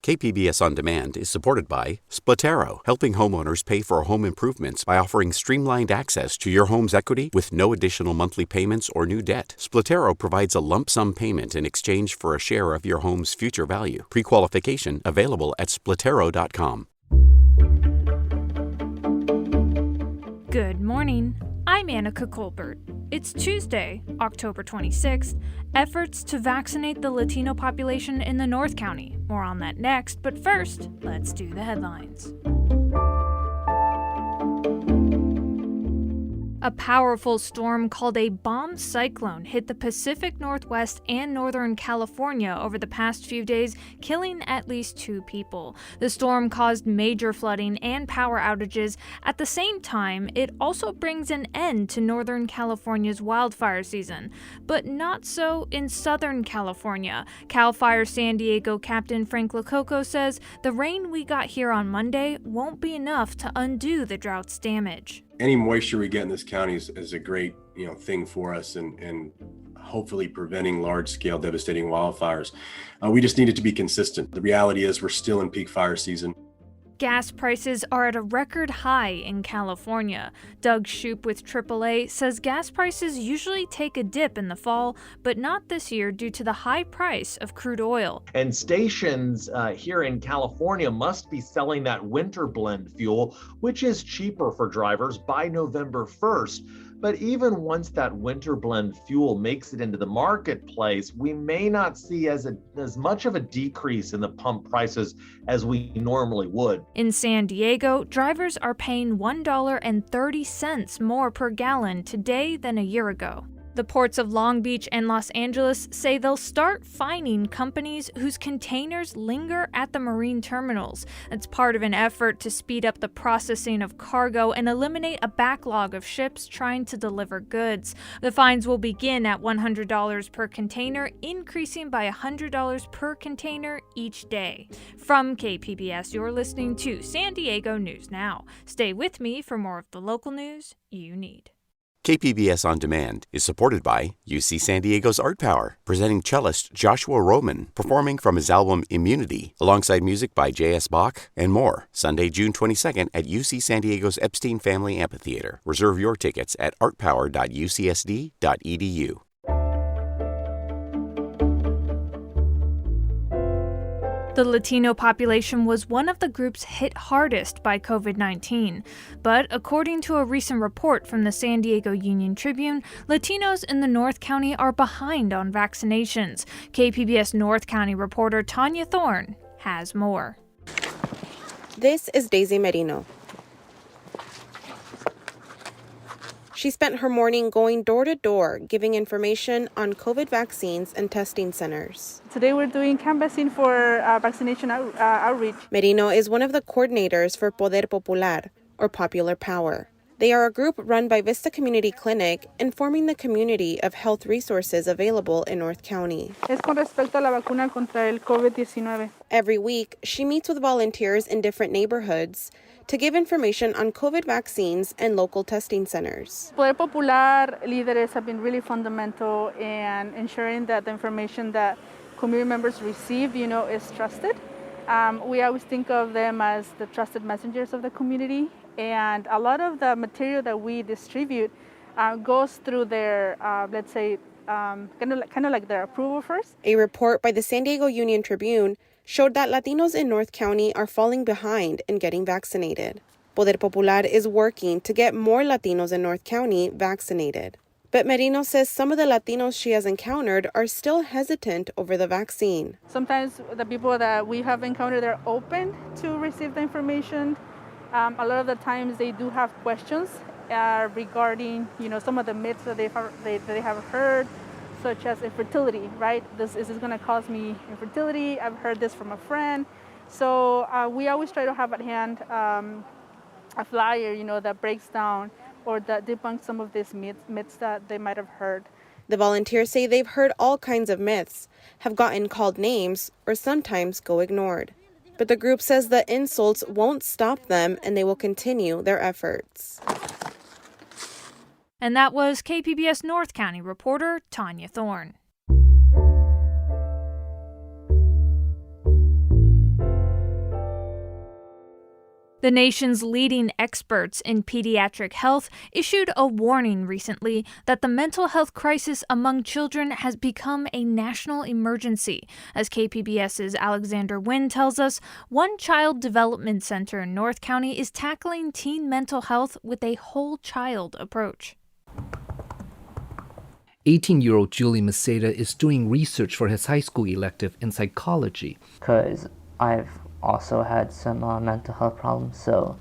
KPBS On Demand is supported by Splatero, helping homeowners pay for home improvements by offering streamlined access to your home's equity with no additional monthly payments or new debt. Splatero provides a lump sum payment in exchange for a share of your home's future value. Pre-qualification available at splatero.com. Good morning. I'm Annika Colbert. It's Tuesday, October 26th. Efforts to vaccinate the Latino population in the North County. More on that next, but first, let's do the headlines. A powerful storm called a bomb cyclone hit the Pacific Northwest and Northern California over the past few days, killing at least 2 people. The storm caused major flooding and power outages. At the same time, it also brings an end to Northern California's wildfire season. But not so in Southern California. CAL FIRE San Diego Captain Frank Lococo says the rain we got here on Monday won't be enough to undo the drought's damage. Any moisture we get in this county is a great, thing for us and hopefully preventing large-scale devastating wildfires. We just need it to be consistent. The reality is we're still in peak fire season. Gas prices are at a record high in California. Doug Shoup with AAA says gas prices usually take a dip in the fall, but not this year due to the high price of crude oil. And stations here in California must be selling that winter blend fuel, which is cheaper for drivers by November 1st. But even once that winter blend fuel makes it into the marketplace, we may not see as much of a decrease in the pump prices as we normally would. In San Diego, drivers are paying $1.30 more per gallon today than a year ago. The ports of Long Beach and Los Angeles say they'll start fining companies whose containers linger at the marine terminals. It's part of an effort to speed up the processing of cargo and eliminate a backlog of ships trying to deliver goods. The fines will begin at $100 per container, increasing by $100 per container each day. From KPBS, you're listening to San Diego News Now. Stay with me for more of the local news you need. KPBS On Demand is supported by UC San Diego's Art Power, presenting cellist Joshua Roman, performing from his album Immunity, alongside music by J.S. Bach and more, Sunday, June 22nd at UC San Diego's Epstein Family Amphitheater. Reserve your tickets at artpower.ucsd.edu. The Latino population was one of the groups hit hardest by COVID-19. But according to a recent report from the San Diego Union Tribune, Latinos in the North County are behind on vaccinations. KPBS North County reporter Tanya Thorne has more. This is Daisy Merino. She spent her morning going door to door, giving information on COVID vaccines and testing centers. Today we're doing canvassing for vaccination outreach. Merino is one of the coordinators for Poder Popular, or Popular Power. They are a group run by Vista Community Clinic, informing the community of health resources available in North County. Es con respecto a la vacuna contra el COVID-19. Every week, she meets with volunteers in different neighborhoods to give information on COVID vaccines and local testing centers. Poder Popular leaders have been really fundamental in ensuring that the information that community members receive, is trusted. We always think of them as the trusted messengers of the community, and a lot of the material that we distribute goes through their, kind of like their approval first. A report by the San Diego Union Tribune showed that Latinos in North County are falling behind in getting vaccinated. Poder Popular is working to get more Latinos in North County vaccinated. But Merino says some of the Latinos she has encountered are still hesitant over the vaccine. Sometimes the people that we have encountered are open to receive the information. A lot of the times they do have questions regarding, some of the myths that they have heard, such as infertility, right? Is this going to cause me infertility? I've heard this from a friend. So we always try to have at hand a flyer, that breaks down or that debunks some of these myths that they might have heard. The volunteers say they've heard all kinds of myths, have gotten called names, or sometimes go ignored. But the group says the insults won't stop them and they will continue their efforts. And that was KPBS North County reporter Tanya Thorne. The nation's leading experts in pediatric health issued a warning recently that the mental health crisis among children has become a national emergency. As KPBS's Alexander Nguyen tells us, one child development center in North County is tackling teen mental health with a whole child approach. 18-year-old Julie Maceda is doing research for his high school elective in psychology. Because I've also had some mental health problems, so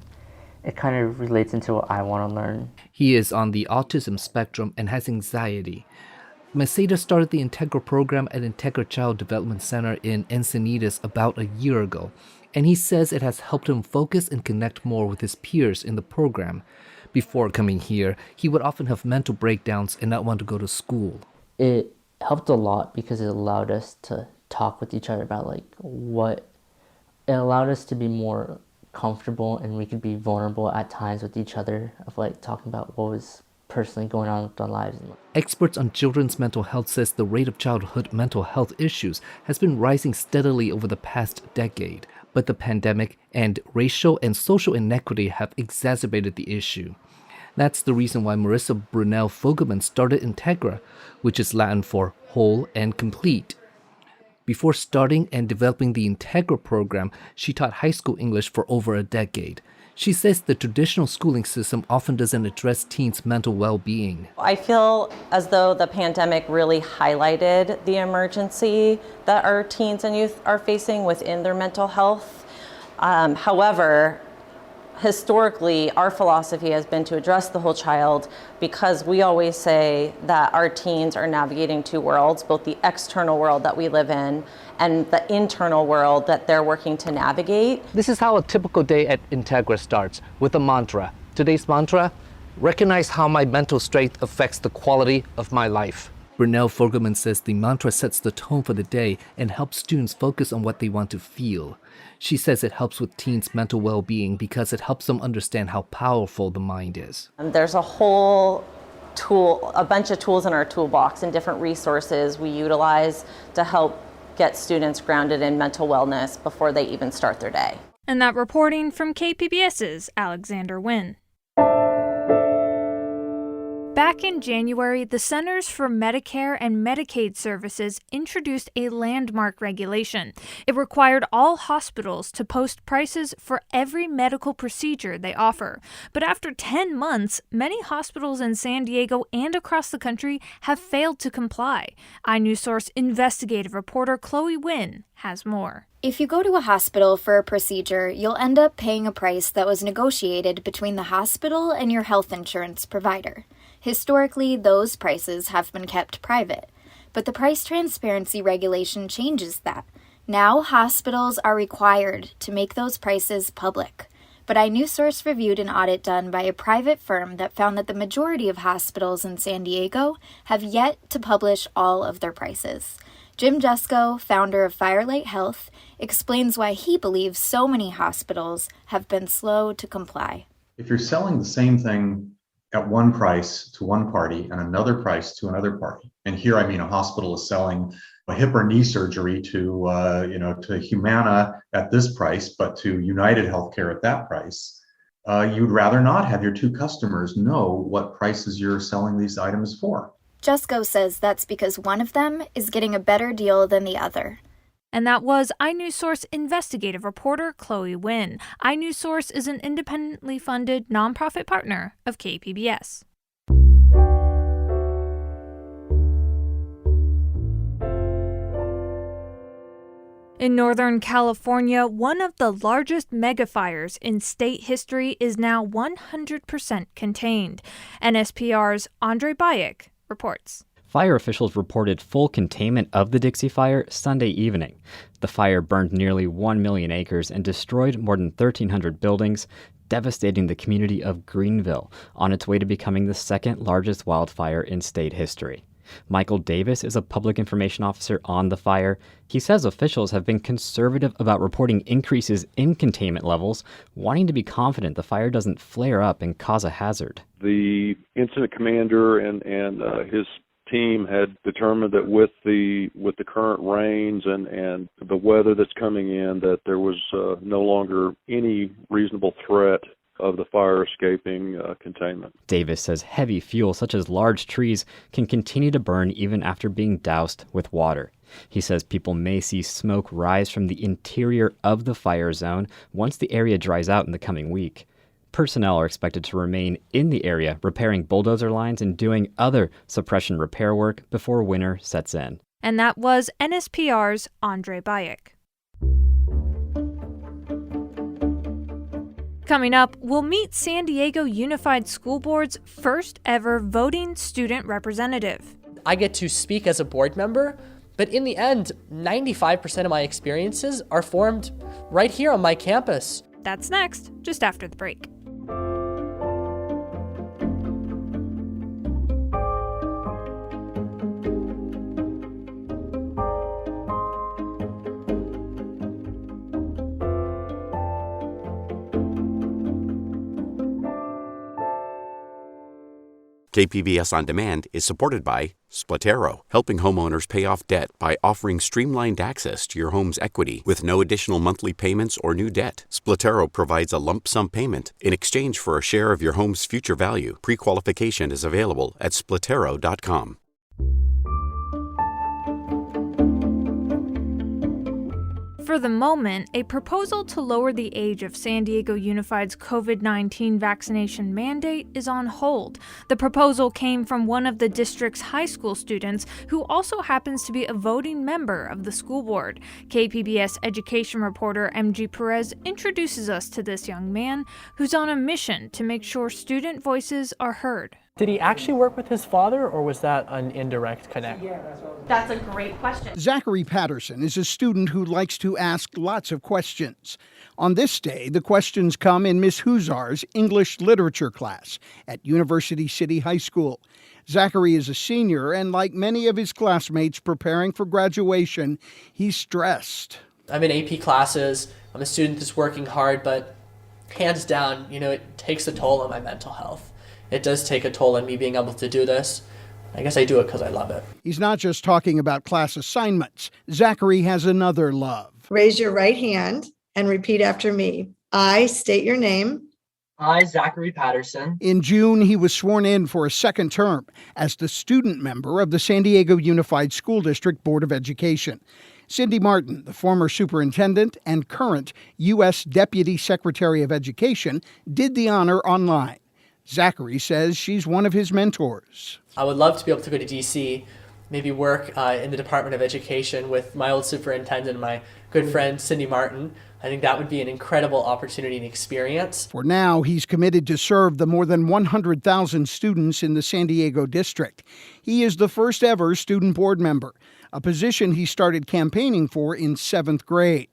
it kind of relates into what I want to learn. He is on the autism spectrum and has anxiety. Maceda started the Integra program at Integra Child Development Center in Encinitas about a year ago, and he says it has helped him focus and connect more with his peers in the program. Before coming here, he would often have mental breakdowns and not want to go to school. It helped a lot because it allowed us to talk with each other about it allowed us to be more comfortable, and we could be vulnerable at times with each other of talking about what was personally going on with our lives. Experts on children's mental health says the rate of childhood mental health issues has been rising steadily over the past decade, but the pandemic and racial and social inequity have exacerbated the issue. That's the reason why Marissa Brunel Fogelman started Integra, which is Latin for whole and complete. Before starting and developing the Integra program, she taught high school English for over a decade. She says the traditional schooling system often doesn't address teens' mental well-being. I feel as though the pandemic really highlighted the emergency that our teens and youth are facing within their mental health. However, historically, our philosophy has been to address the whole child because we always say that our teens are navigating two worlds, both the external world that we live in and the internal world that they're working to navigate. This is how a typical day at Integra starts, with a mantra. Today's mantra: recognize how my mental strength affects the quality of my life. Brunel Fogelman says the mantra sets the tone for the day and helps students focus on what they want to feel. She says it helps with teens' mental well-being because it helps them understand how powerful the mind is. There's a bunch of tools in our toolbox and different resources we utilize to help get students grounded in mental wellness before they even start their day. And that reporting from KPBS's Alexander Nguyen. Back in January, the Centers for Medicare and Medicaid Services introduced a landmark regulation. It required all hospitals to post prices for every medical procedure they offer. But after 10 months, many hospitals in San Diego and across the country have failed to comply. iNewsSource investigative reporter Chloe Nguyen has more. If you go to a hospital for a procedure, you'll end up paying a price that was negotiated between the hospital and your health insurance provider. Historically, those prices have been kept private, but the price transparency regulation changes that. Now, hospitals are required to make those prices public. But iNewsSource reviewed an audit done by a private firm that found that the majority of hospitals in San Diego have yet to publish all of their prices. Jim Jusko, founder of Firelight Health, explains why he believes so many hospitals have been slow to comply. If you're selling the same thing at one price to one party and another price to another party, and here I mean a hospital is selling a hip or knee surgery to Humana at this price, but to United Healthcare at that price, you'd rather not have your two customers know what prices you're selling these items for. Jusko says that's because one of them is getting a better deal than the other. And that was iNewsSource investigative reporter Chloe Nguyen. iNewsSource is an independently funded nonprofit partner of KPBS. In Northern California, one of the largest megafires in state history is now 100% contained. NSPR's Andre Bayek reports. Fire officials reported full containment of the Dixie Fire Sunday evening. The fire burned nearly 1 million acres and destroyed more than 1,300 buildings, devastating the community of Greenville on its way to becoming the second largest wildfire in state history. Michael Davis is a public information officer on the fire. He says officials have been conservative about reporting increases in containment levels, wanting to be confident the fire doesn't flare up and cause a hazard. The incident commander and his team had determined that with the current rains and the weather that's coming in, that there was no longer any reasonable threat of the fire escaping containment. Davis says heavy fuel, such as large trees, can continue to burn even after being doused with water. He says people may see smoke rise from the interior of the fire zone once the area dries out in the coming week. Personnel are expected to remain in the area, repairing bulldozer lines and doing other suppression repair work before winter sets in. And that was NSPR's Andre Bayek. Coming up, we'll meet San Diego Unified School Board's first ever voting student representative. I get to speak as a board member, but in the end, 95% of my experiences are formed right here on my campus. That's next, just after the break. KPBS On Demand is supported by Splatero, helping homeowners pay off debt by offering streamlined access to your home's equity with no additional monthly payments or new debt. Splatero provides a lump sum payment in exchange for a share of your home's future value. Pre-qualification is available at splatero.com. For the moment, a proposal to lower the age of San Diego Unified's COVID-19 vaccination mandate is on hold. The proposal came from one of the district's high school students who also happens to be a voting member of the school board. KPBS education reporter MG Perez introduces us to this young man who's on a mission to make sure student voices are heard. Did he actually work with his father, or was that an indirect connect? That's a great question. Zachary Patterson is a student who likes to ask lots of questions. On this day, the questions come in Miss Huzar's English literature class at University City High School. Zachary is a senior, and like many of his classmates preparing for graduation, he's stressed. I'm in AP classes. I'm a student that's working hard, but hands down, it takes a toll on my mental health. It does take a toll on me being able to do this. I guess I do it because I love it. He's not just talking about class assignments. Zachary has another love. Raise your right hand and repeat after me. I state your name. I, Zachary Patterson. In June, he was sworn in for a second term as the student member of the San Diego Unified School District Board of Education. Cindy Martin, the former superintendent and current U.S. Deputy Secretary of Education, did the honor online. Zachary says she's one of his mentors. I would love to be able to go to D.C., maybe work in the Department of Education with my old superintendent, my good friend Cindy Martin. I think that would be an incredible opportunity and experience. For now, he's committed to serve the more than 100,000 students in the San Diego district. He is the first ever student board member, a position he started campaigning for in 7th grade.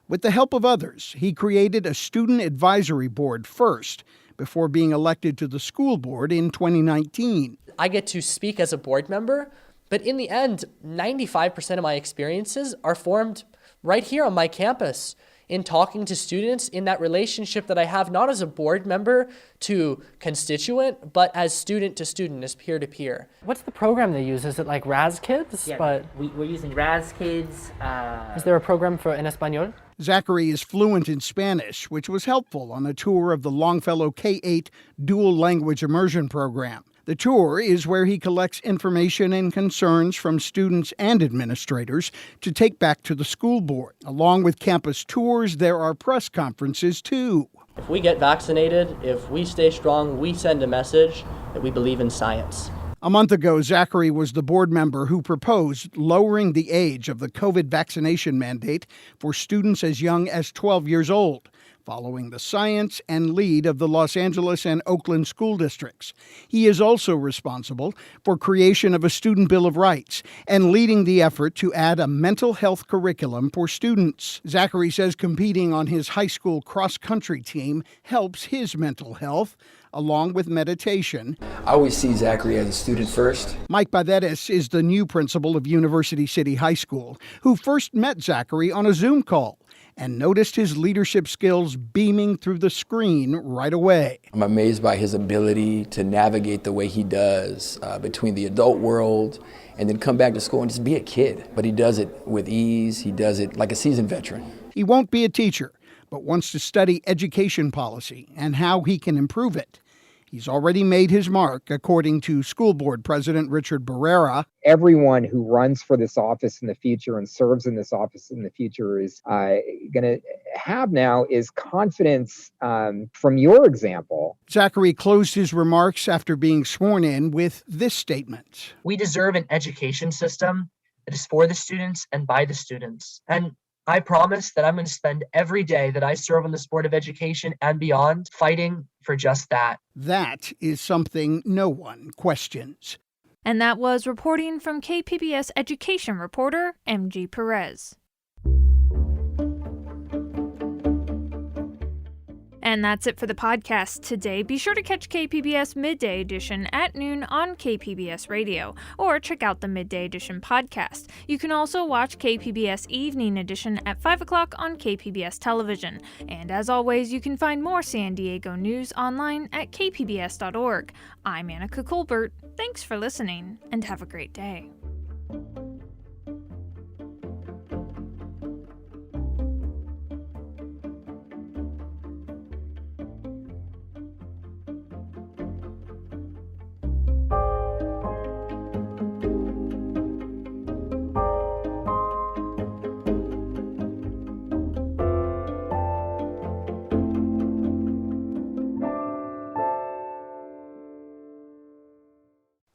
With the help of others, he created a student advisory board first, before being elected to the school board in 2019. I get to speak as a board member, but in the end, 95% of my experiences are formed right here on my campus in talking to students in that relationship that I have not as a board member to constituent, but as student to student, as peer to peer. What's the program they use? Is it like Raz Kids? Yeah, we're using Raz Kids. Is there a program for en español? Zachary is fluent in Spanish, which was helpful on a tour of the Longfellow K-8 dual language immersion program. The tour is where he collects information and concerns from students and administrators to take back to the school board. Along with campus tours, there are press conferences, too. If we get vaccinated, if we stay strong, we send a message that we believe in science. A month ago, Zachary was the board member who proposed lowering the age of the COVID vaccination mandate for students as young as 12 years old, following the science and lead of the Los Angeles and Oakland school districts. He is also responsible for creation of a student bill of rights and leading the effort to add a mental health curriculum for students. Zachary says competing on his high school cross-country team helps his mental health, along with meditation. I always see Zachary as a student first. Mike Badetis is the new principal of University City High School, who first met Zachary on a Zoom call and noticed his leadership skills beaming through the screen right away. I'm amazed by his ability to navigate the way he does between the adult world and then come back to school and just be a kid. But he does it with ease. He does it like a seasoned veteran. He won't be a teacher, but wants to study education policy and how he can improve it. He's already made his mark, according to School Board President Richard Barrera. Everyone who runs for this office in the future and serves in this office in the future is going to have now is confidence from your example. Zachary closed his remarks after being sworn in with this statement. We deserve an education system that is for the students and by the students. And I promise that I'm going to spend every day that I serve on this Board of Education and beyond fighting for just that. That is something no one questions. And that was reporting from KPBS education reporter MG Perez. And that's it for the podcast today. Be sure to catch KPBS Midday Edition at noon on KPBS Radio, or check out the Midday Edition podcast. You can also watch KPBS Evening Edition at 5 o'clock on KPBS Television. And as always, you can find more San Diego news online at kpbs.org. I'm Annika Colbert. Thanks for listening, and have a great day.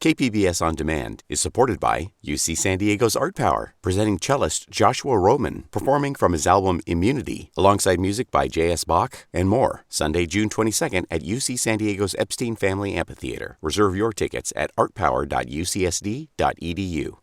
KPBS On Demand is supported by UC San Diego's Art Power, presenting cellist Joshua Roman, performing from his album Immunity, alongside music by J.S. Bach and more. Sunday, June 22nd at UC San Diego's Epstein Family Amphitheater. Reserve your tickets at artpower.ucsd.edu.